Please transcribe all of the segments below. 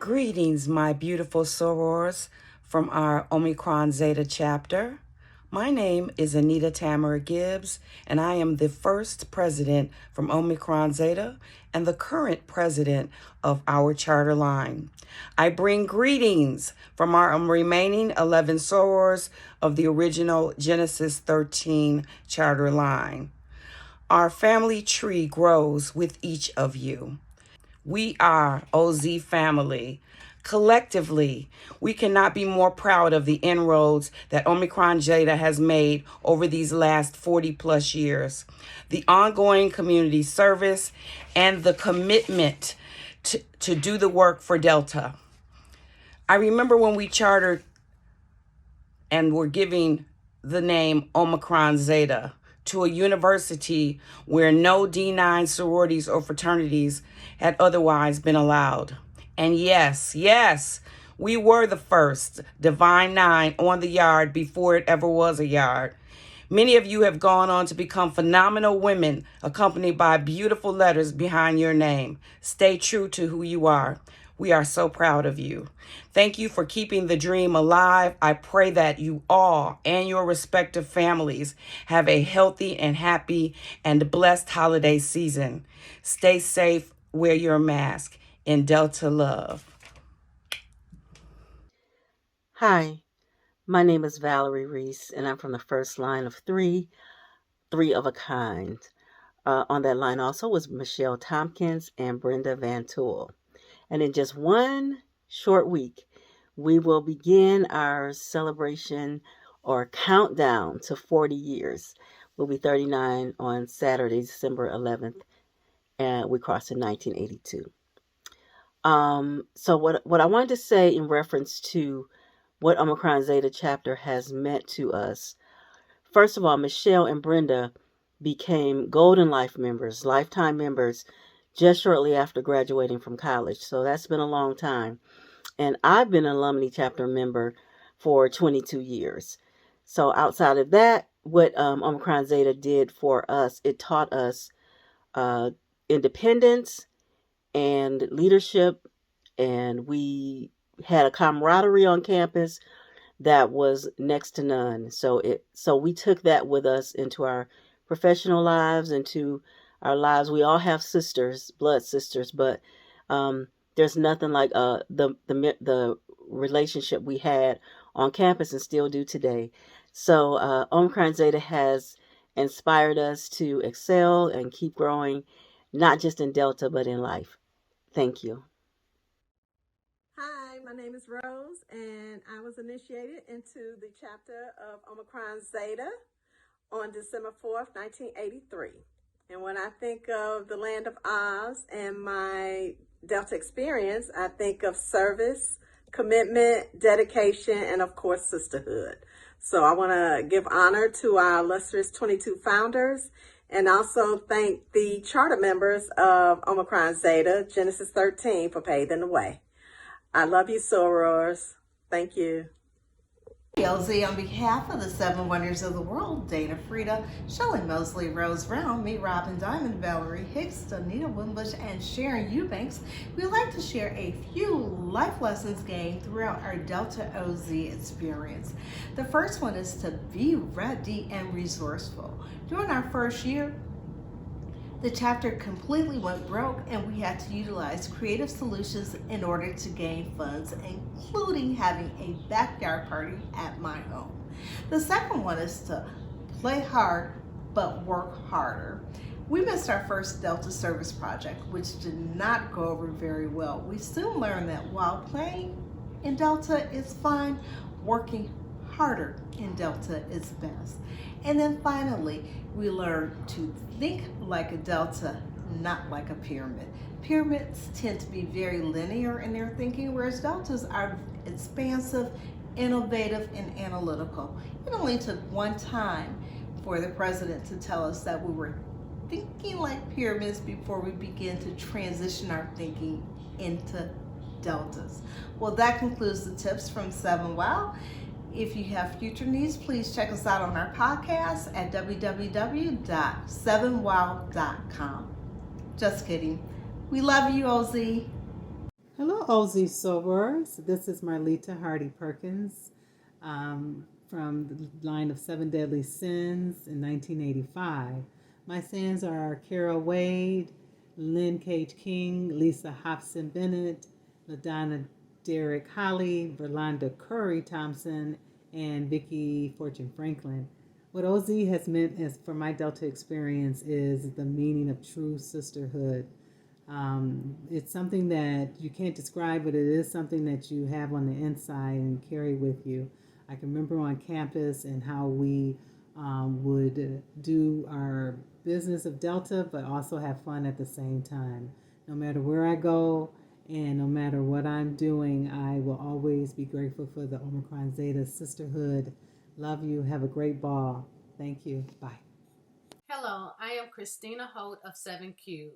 Greetings, my beautiful sorors from our Omicron Zeta chapter. My name is Anita Tamara Gibbs, and I am the first president from Omicron Zeta and the current president of our charter line. I bring greetings from our remaining 11 sorors of the original Genesis 13 charter line. Our family tree grows with each of you. We are OZ family. Collectively, we cannot be more proud of the inroads that Omicron Zeta has made over these last 40 plus years. The ongoing community service and the commitment to do the work for Delta. I remember when we chartered and were giving the name Omicron Zeta to a university where no D9 sororities or fraternities had otherwise been allowed. And yes, we were the first Divine Nine on the yard before it ever was a yard. Many of you have gone on to become phenomenal women, accompanied by beautiful letters behind your name. Stay true to who you are. We are so proud of you. Thank you for keeping the dream alive. I pray that you all and your respective families have a healthy and happy and blessed holiday season. Stay safe, wear your mask. In Delta love. Hi, my name is Valerie Reese, and I'm from the first line of three of a kind. On that line also was Michelle Tompkins and Brenda Van Tool. And in just one short week, we will begin our celebration or countdown to 40 years. We'll be 39 on Saturday, December 11th, and we crossed in 1982. So what I wanted to say in reference to what Omicron Zeta chapter has meant to us. First of all, Michelle and Brenda became Golden Life members, lifetime members, just shortly after graduating from college. So that's been a long time. And I've been an alumni chapter member for 22 years. So outside of that, what Omicron Zeta did for us, it taught us independence and leadership, and we had a camaraderie on campus that was next to none. So we took that with us into our professional lives, into our lives. We all have sisters, blood sisters, but there's nothing like the relationship we had on campus and still do today. So Omicron Zeta has inspired us to excel and keep growing, not just in Delta, but in life. Thank you. Hi, my name is Rose, and I was initiated into the chapter of Omicron Zeta on December 4th, 1983. And when I think of the land of Oz and my Delta experience, I think of service, commitment, dedication, and of course, sisterhood. So I want to give honor to our illustrious 22 founders and also thank the charter members of Omicron Zeta, Genesis 13, for paving the way. I love you, sorors. Thank you. LZ, on behalf of the Seven Wonders of the World, Dana Frida, Shelley Mosley, Rose Brown, me, Robin Diamond, Valerie Hicks, Anita Wimbush, and Sharon Eubanks, we'd like to share a few life lessons gained throughout our Delta OZ experience. The first one is to be ready and resourceful. During our first year, the chapter completely went broke, and we had to utilize creative solutions in order to gain funds, including having a backyard party at my home. The second one is to play hard, but work harder. We missed our first Delta service project, which did not go over very well. We soon learned that while playing in Delta is fine, working harder in Delta is best. And then finally, we learned to think like a Delta, not like a pyramid. Pyramids tend to be very linear in their thinking, whereas Deltas are expansive, innovative, and analytical. It only took one time for the president to tell us that we were thinking like pyramids before we began to transition our thinking into Deltas. Well, that concludes the tips from 7Wow. If you have future needs, please check us out on our podcast at www.7wow.com. Just kidding. We love you, OZ. Hello, OZ Sorors. This is Marlita Hardy Perkins from the line of Seven Deadly Sins in 1985. My sins are Kara Wade, Lynn Cage King, Lisa Hobson Bennett, LaDonna Derrick Holly, Verlonda Curry Thompson, and Vicki Fortune Franklin. What OZ has meant for my Delta experience is the meaning of true sisterhood. It's something that you can't describe, but it is something that you have on the inside and carry with you. I can remember on campus and how we would do our business of Delta, but also have fun at the same time. No matter where I go and no matter what I'm doing, I will always be grateful for the Omicron Zeta sisterhood. Love you. Have a great ball. Thank you. Bye. Hello, I am Christina Holt of 7 Cubed.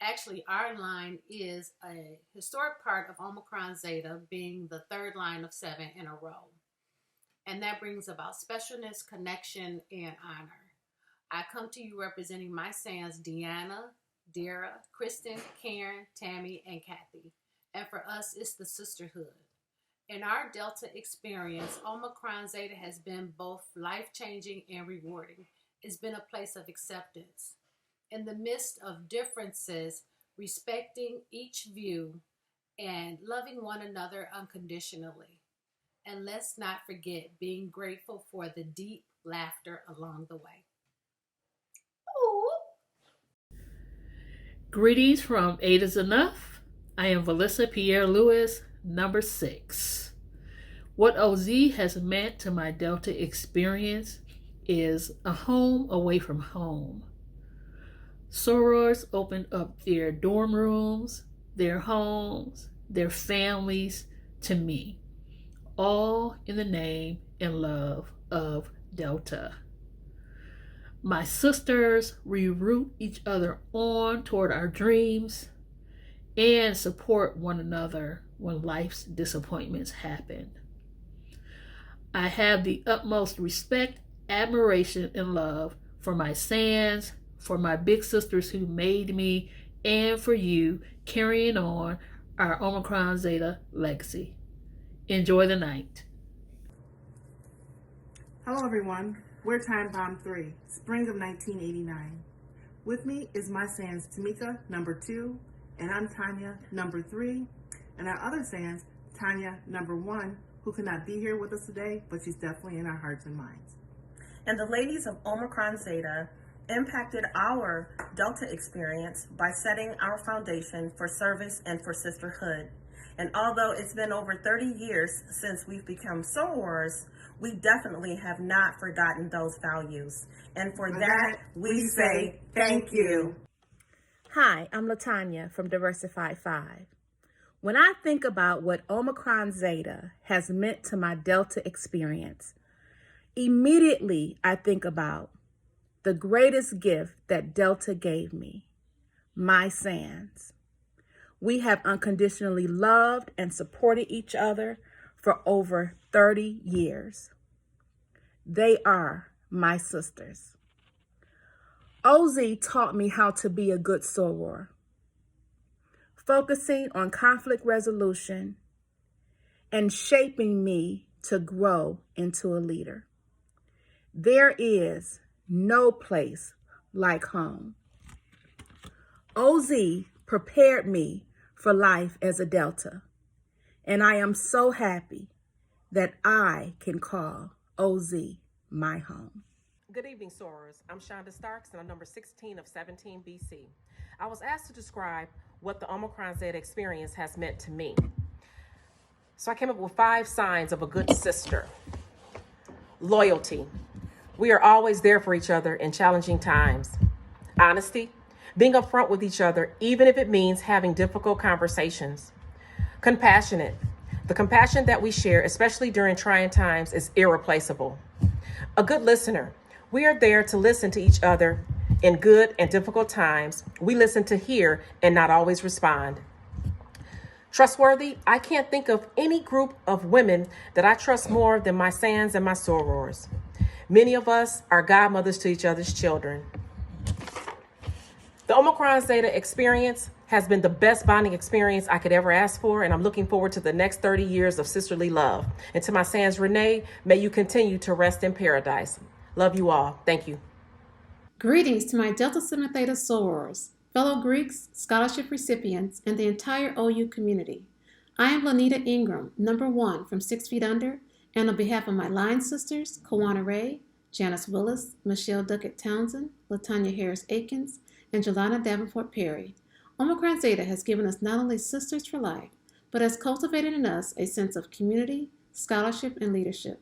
Actually, our line is a historic part of Omicron Zeta, being the third line of 7 in a row. And that brings about specialness, connection, and honor. I come to you representing my sans Deanna, Dara, Kristen, Karen, Tammy, and Kathy. And for us, it's the sisterhood. In our Delta experience, Omicron Zeta has been both life-changing and rewarding. It's been a place of acceptance. In the midst of differences, respecting each view and loving one another unconditionally. And let's not forget being grateful for the deep laughter along the way. Ooh. Greetings from 8 is Enough. I am Valissa Pierre Lewis, number 6. What OZ has meant to my Delta experience is a home away from home. Sorors opened up their dorm rooms, their homes, their families to me, all in the name and love of Delta. My sisters reroute each other on toward our dreams and support one another when life's disappointments happen. I have the utmost respect, admiration, and love for my sans, for my big sisters who made me, and for you carrying on our Omicron Zeta legacy. Enjoy the night. Hello everyone, we're Time Bomb 3, spring of 1989. With me is my sans Tamika, number 2, and I'm Tanya, number 3, and our other sans, Tanya, number 1, who cannot be here with us today, but she's definitely in our hearts and minds. And the ladies of Omicron Zeta impacted our Delta experience by setting our foundation for service and for sisterhood. And although it's been over 30 years since we've become sorors, we definitely have not forgotten those values. And for that, we say thank you. Hi, I'm LaTanya from Diversified 5. When I think about what Omicron Zeta has meant to my Delta experience, immediately I think about the greatest gift that Delta gave me, my sans. We have unconditionally loved and supported each other for over 30 years. They are my sisters. OZ taught me how to be a good soror, focusing on conflict resolution and shaping me to grow into a leader. There is no place like home. OZ prepared me for life as a Delta, and I am so happy that I can call OZ my home. Good evening, sorors. I'm Shonda Starks, and I'm number 16 of 17 BC. I was asked to describe what the Omicron Zeta experience has meant to me. So I came up with 5 signs of a good sister. Loyalty. We are always there for each other in challenging times. Honesty. Being upfront with each other, even if it means having difficult conversations. Compassionate. The compassion that we share, especially during trying times, is irreplaceable. A good listener. We are there to listen to each other in good and difficult times. We listen to hear and not always respond. Trustworthy. I can't think of any group of women that I trust more than my sans and my sorors. Many of us are godmothers to each other's children. The Omicron Zeta experience has been the best bonding experience I could ever ask for, and I'm looking forward to the next 30 years of sisterly love. And to my Sans Renee, may you continue to rest in paradise. Love you all. Thank you. Greetings to my Delta Sigma Theta sorors, fellow Greeks, scholarship recipients, and the entire OU community. I am Lanita Ingram, number 1 from 6 Feet Under, and on behalf of my line sisters, Kawana Ray, Janice Willis, Michelle Duckett Townsend, Latanya Harris Akins, and Jelana Davenport Perry, Omicron Zeta has given us not only sisters for life, but has cultivated in us a sense of community, scholarship, and leadership.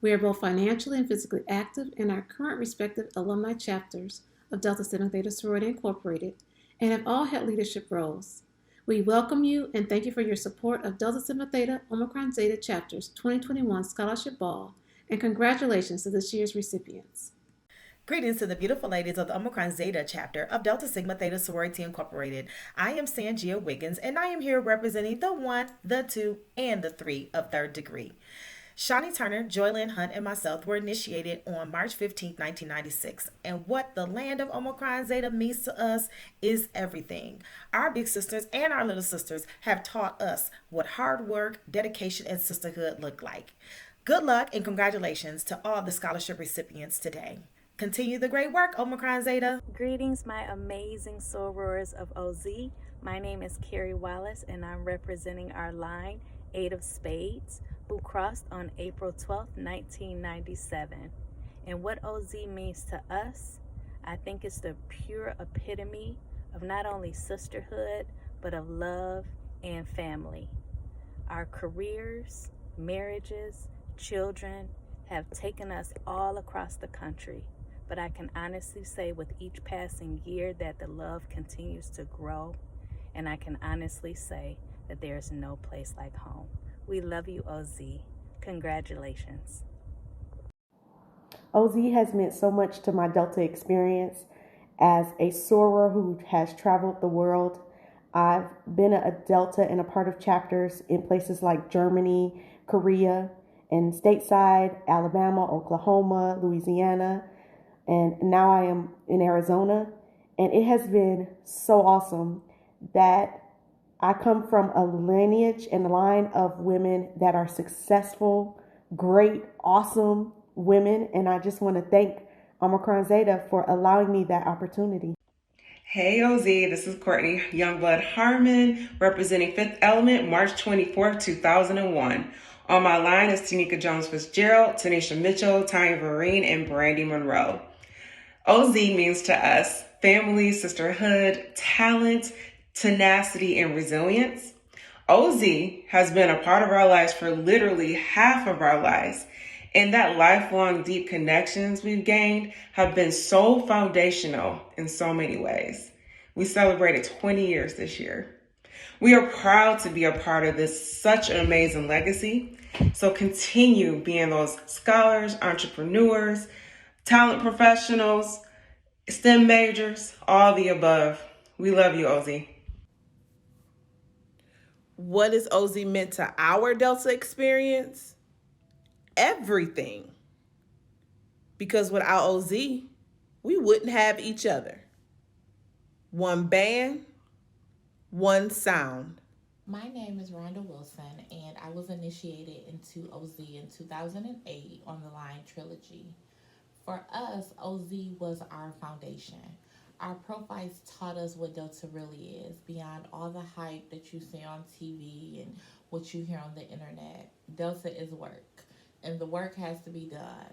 We are both financially and physically active in our current respective alumni chapters of Delta Sigma Theta Sorority Incorporated and have all had leadership roles. We welcome you and thank you for your support of Delta Sigma Theta Omicron Zeta Chapter's 2021 Scholarship Ball, and congratulations to this year's recipients. Greetings to the beautiful ladies of the Omicron Zeta chapter of Delta Sigma Theta Sorority Incorporated. I am Sangia Wiggins, and I am here representing the 1, the 2, and the 3 of third degree. Shawnee Turner, Joylyn Hunt, and myself were initiated on March 15, 1996. And what the land of Omicron Zeta means to us is everything. Our big sisters and our little sisters have taught us what hard work, dedication, and sisterhood look like. Good luck and congratulations to all the scholarship recipients today. Continue the great work, Omicron Zeta. Greetings, my amazing sorors of OZ. My name is Carrie Wallace, and I'm representing our line, 8 of Spades, who crossed on April 12, 1997. And what OZ means to us, I think it's the pure epitome of not only sisterhood, but of love and family. Our careers, marriages, children have taken us all across the country. But I can honestly say with each passing year that the love continues to grow. And I can honestly say that there's no place like home. We love you, OZ. Congratulations. OZ has meant so much to my Delta experience. As a soror who has traveled the world, I've been a Delta and a part of chapters in places like Germany, Korea, and stateside, Alabama, Oklahoma, Louisiana, and now I am in Arizona. And it has been so awesome that I come from a lineage and a line of women that are successful, great, awesome women. And I just want to thank Omicron Zeta for allowing me that opportunity. Hey OZ, this is Courtney Youngblood Harmon, representing Fifth Element, March 24th, 2001. On my line is Tanika Jones Fitzgerald, Tanisha Mitchell, Tanya Vereen, and Brandy Monroe. OZ means to us family, sisterhood, talent, tenacity, and resilience. OZ has been a part of our lives for literally half of our lives. And that lifelong deep connections we've gained have been so foundational in so many ways. We celebrated 20 years this year. We are proud to be a part of this such an amazing legacy. So continue being those scholars, entrepreneurs, talent professionals, STEM majors, all the above. We love you, OZ. What is OZ meant to our Delta experience? Everything. Because without OZ, we wouldn't have each other. One band, one sound. My name is Rhonda Wilson, and I was initiated into OZ in 2008 on the Line Trilogy. For us, OZ was our foundation. Our profiles taught us what Delta really is, beyond all the hype that you see on TV and what you hear on the internet. Delta is work, and the work has to be done,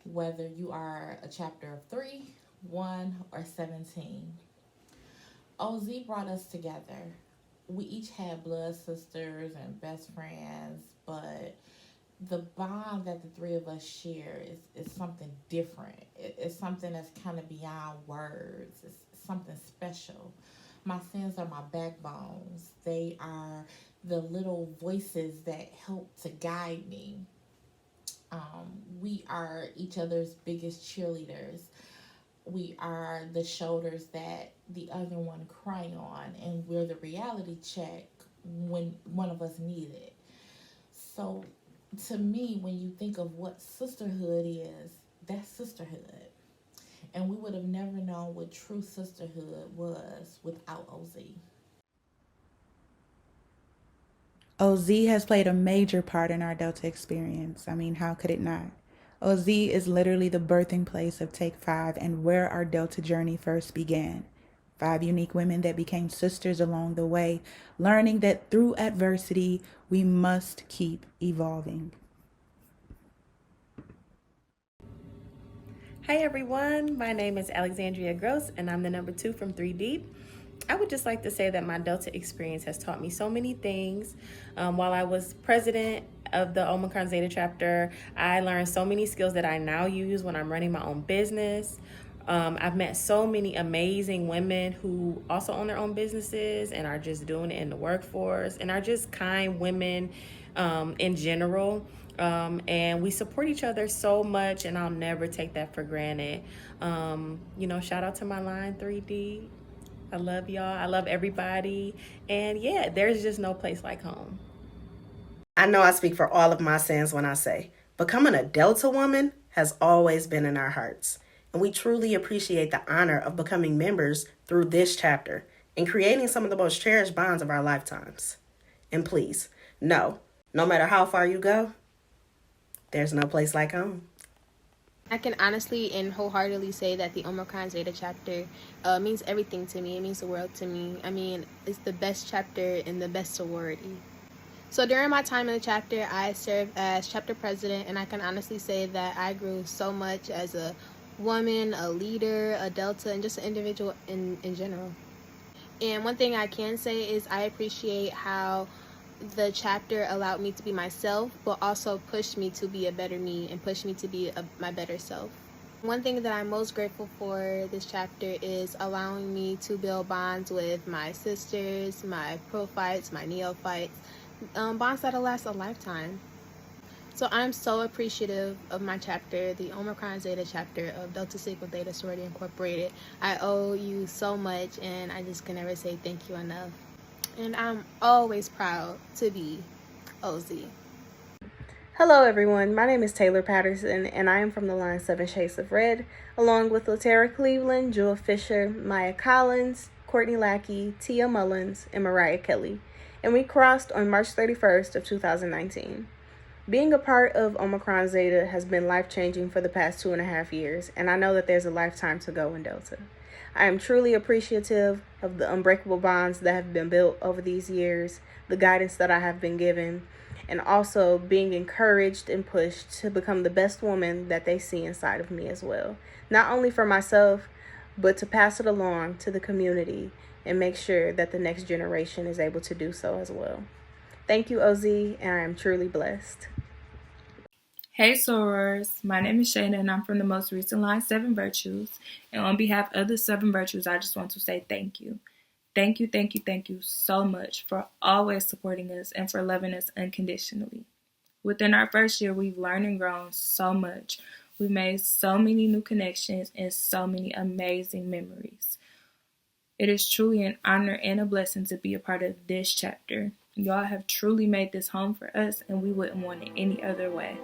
whether you are a chapter of 3, 1, or 17. OZ brought us together. We each had blood sisters and best friends, but the bond that the three of us share is something different. It's something that's kind of beyond words. It's something special. My sins are my backbones. They are the little voices that help to guide me. We are each other's biggest cheerleaders. We are the shoulders that the other one cry on, and we're the reality check when one of us needs it. So to me, when you think of what sisterhood is, that's sisterhood. and we would have never known what true sisterhood was without OZ. OZ has played a major part in our Delta experience. I mean, how could it not? OZ is literally the birthing place of Take 5 and where our Delta journey first began. 5 unique women that became sisters along the way, learning that through adversity, we must keep evolving. Hi everyone, my name is Alexandria Gross and I'm the number 2 from 3D. I would just like to say that my Delta experience has taught me so many things. While I was president of the Omicron Zeta chapter, I learned so many skills that I now use when I'm running my own business. I've met so many amazing women who also own their own businesses and are just doing it in the workforce and are just kind women in general. And we support each other so much, and I'll never take that for granted. Shout out to my line 3D. I love y'all. I love everybody. And yeah, there's just no place like home. I know I speak for all of my sins when I say, becoming a Delta woman has always been in our hearts. And we truly appreciate the honor of becoming members through this chapter and creating some of the most cherished bonds of our lifetimes. And please, no matter how far you go, there's no place like home. I can honestly and wholeheartedly say that the Omicron Zeta chapter means everything to me. It means the world to me. I mean, it's the best chapter and the best sorority. So during my time in the chapter, I served as chapter president, and I can honestly say that I grew so much as a woman, a leader, a Delta, and just an individual in general. And one thing I can say is I appreciate how the chapter allowed me to be myself, but also pushed me to be a better me and pushed me to be my better self. One thing that I'm most grateful for this chapter is allowing me to build bonds with my sisters, my prophytes, my neophytes, bonds that'll last a lifetime. So I'm so appreciative of my chapter, the Omicron Zeta chapter of Delta Sigma Theta Sorority Incorporated. I owe you so much, and I just can never say thank you enough. And I'm always proud to be OZ. Hello everyone, my name is Taylor Patterson and I am from the line 7 Shades of Red, along with Latera Cleveland, Jewel Fisher, Maya Collins, Courtney Lackey, Tia Mullins, and Mariah Kelly. And we crossed on March 31st of 2019. Being a part of Omicron Zeta has been life-changing for the past 2.5 years, and I know that there's a lifetime to go in Delta. I am truly appreciative of the unbreakable bonds that have been built over these years, the guidance that I have been given, and also being encouraged and pushed to become the best woman that they see inside of me as well. Not only for myself, but to pass it along to the community and make sure that the next generation is able to do so as well. Thank you, OZ, and I am truly blessed. Hey sorors, my name is Shayna and I'm from the most recent line 7 Virtues, and on behalf of the 7 Virtues, I just want to say thank you. Thank you so much for always supporting us and for loving us unconditionally. Within our first year, we've learned and grown so much. We've made so many new connections and so many amazing memories. It is truly an honor and a blessing to be a part of this chapter. Y'all have truly made this home for us and we wouldn't want it any other way.